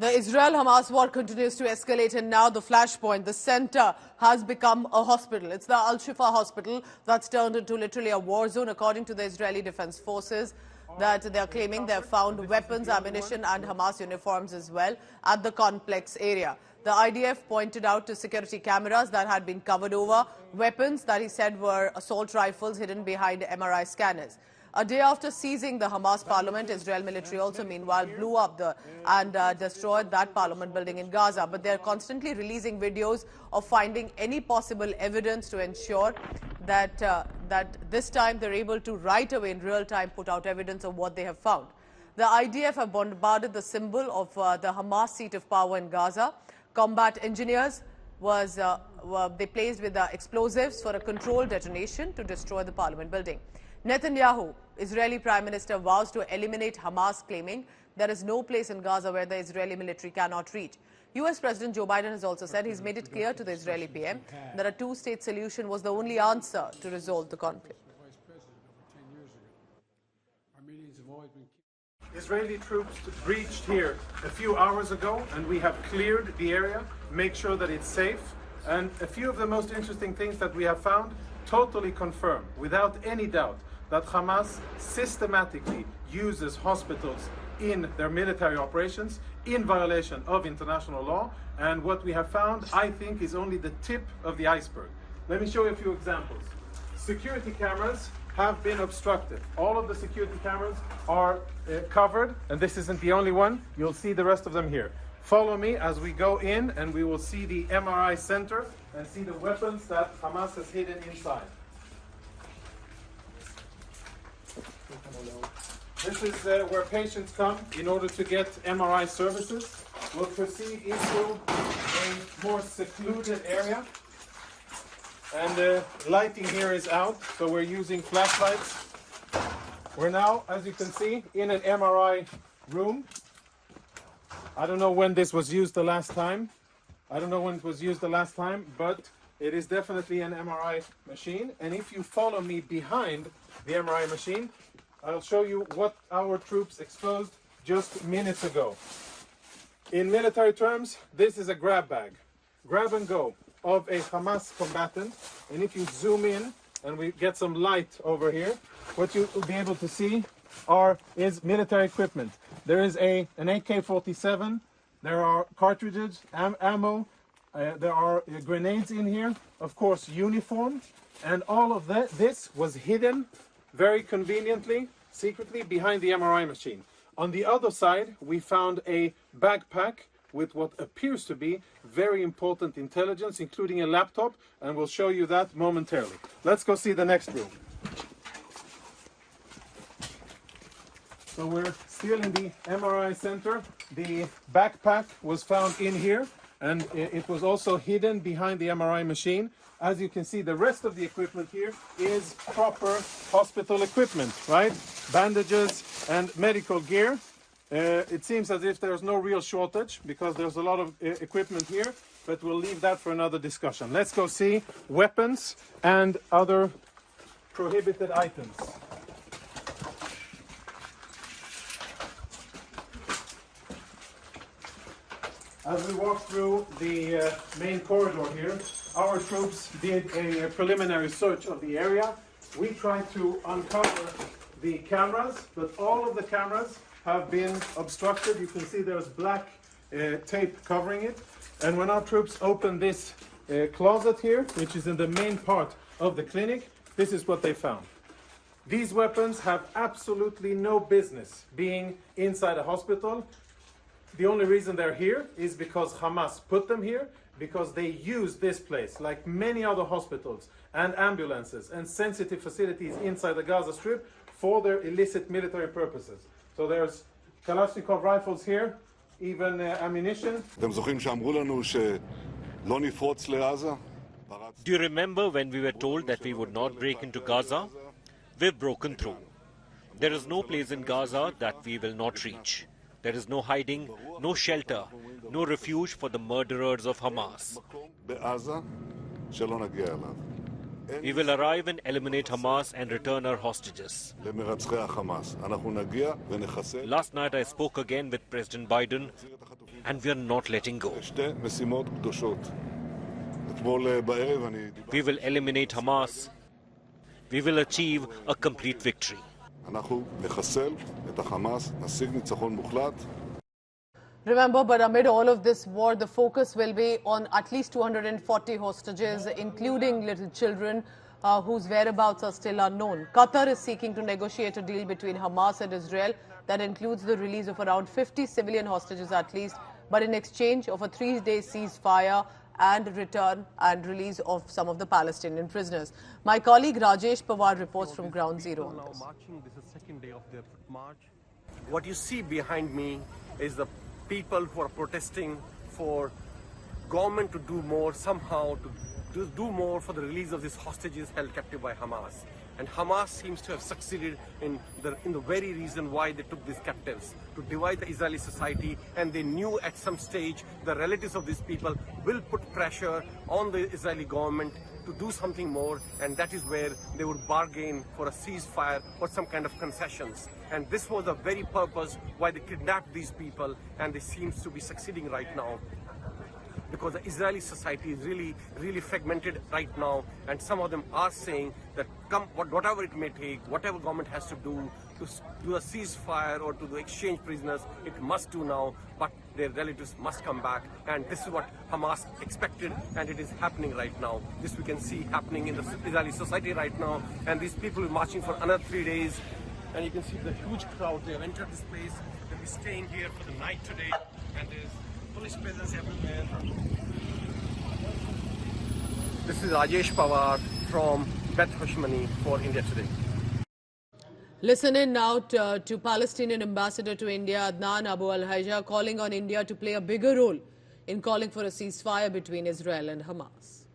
The Israel-Hamas war continues to escalate, and now the flashpoint, the center, has become a hospital. It's the Al-Shifa hospital that's turned into literally a war zone, according to the Israeli Defense Forces, that they are claiming they have found weapons, ammunition and Hamas uniforms as well at the complex area. The IDF pointed out to security cameras that had been covered over, weapons that he said were assault rifles hidden behind MRI scanners. A day after seizing the Hamas parliament, Israel military also meanwhile blew up and destroyed that parliament building in Gaza. But they're constantly releasing videos of finding any possible evidence to ensure that this time they're able to right away in real time put out evidence of what they have found. The IDF have bombarded the symbol of the Hamas seat of power in Gaza. Combat engineers were placed with explosives for a controlled detonation to destroy the parliament building. Netanyahu, Israeli Prime Minister, vows to eliminate Hamas, claiming there is no place in Gaza where the Israeli military cannot reach. US President Joe Biden has also said he's made it clear to the Israeli PM that a two-state solution was the only answer to resolve the conflict. Israeli troops breached here a few hours ago, and we have cleared the area, make sure that it's safe. And a few of the most interesting things that we have found totally confirm, without any doubt, that Hamas systematically uses hospitals in their military operations in violation of international law. And what we have found, I think, is only the tip of the iceberg. Let me show you a few examples. Security cameras have been obstructed. All of the security cameras are covered, and this isn't the only one. You'll see the rest of them here. Follow me as we go in, and we will see the MRI center and see the weapons that Hamas has hidden inside. This is where patients come in order to get MRI services. We'll proceed into a more secluded area. And the lighting here is out, so we're using flashlights. We're now, as you can see, in an MRI room. I don't know when this was used the last time. But it is definitely an MRI machine. And if you follow me behind the MRI machine, I'll show you what our troops exposed just minutes ago. In military terms, this is a grab bag, grab and go of a Hamas combatant. And if you zoom in and we get some light over here, what you will be able to see is military equipment. There is an AK-47, there are cartridges, ammo, there are grenades in here, of course uniform, and all of this was hidden very conveniently, secretly behind the MRI machine. On the other side, we found a backpack with what appears to be very important intelligence, including a laptop, and we'll show you that momentarily. Let's go see the next room. So we're still in the MRI center. The backpack was found in here, and it was also hidden behind the MRI machine. As you can see, the rest of the equipment here is proper hospital equipment, right? Bandages and medical gear. It seems as if there's no real shortage because there's a lot of equipment here, but we'll leave that for another discussion. Let's go see weapons and other prohibited items. As we walk through the main corridor here, our troops did a preliminary search of the area. We tried to uncover the cameras, but all of the cameras have been obstructed. You can see there's black tape covering it. And when our troops opened this closet here, which is in the main part of the clinic, this is what they found. These weapons have absolutely no business being inside a hospital. The only reason they're here is because Hamas put them here, because they use this place, like many other hospitals and ambulances and sensitive facilities inside the Gaza Strip, for their illicit military purposes. So there's Kalashnikov rifles here, even ammunition. Do you remember when we were told that we would not break into Gaza? We've broken through. There is no place in Gaza that we will not reach. There is no hiding, no shelter, no refuge for the murderers of Hamas. We will arrive and eliminate Hamas and return our hostages. Last night I spoke again with President Biden, and we are not letting go. We will eliminate Hamas. We will achieve a complete victory. Remember, but amid all of this war, the focus will be on at least 240 hostages, including little children whose whereabouts are still unknown. Qatar is seeking to negotiate a deal between Hamas and Israel that includes the release of around 50 civilian hostages at least, but in exchange of a 3-day ceasefire and return and release of some of the Palestinian prisoners. My colleague Rajesh Pawar reports from Ground Zero on this. This is the second day of their march. What you see behind me is the people who are protesting for government to do more somehow, to do more for the release of these hostages held captive by Hamas. And Hamas seems to have succeeded in the very reason why they took these captives, to divide the Israeli society, and they knew at some stage the relatives of these people will put pressure on the Israeli government to do something more, and that is where they would bargain for a ceasefire or some kind of concessions. And this was the very purpose why they kidnapped these people, and they seem to be succeeding right now, because the Israeli society is really fragmented right now, and some of them are saying that whatever it may take, whatever government has to do a ceasefire or to exchange prisoners, it must do now, but their relatives must come back. And this is what Hamas expected, and it is happening right now. This we can see happening in the Israeli society right now, and these people are marching for another 3 days, and you can see the huge crowd. They have entered this place. They'll be staying here for the night today, and there's police presence everywhere. This is Rajesh Pawar from Beth Hashmani for India Today. Listen in now to Palestinian ambassador to India, Adnan Abu Al-Hajja, calling on India to play a bigger role in calling for a ceasefire between Israel and Hamas.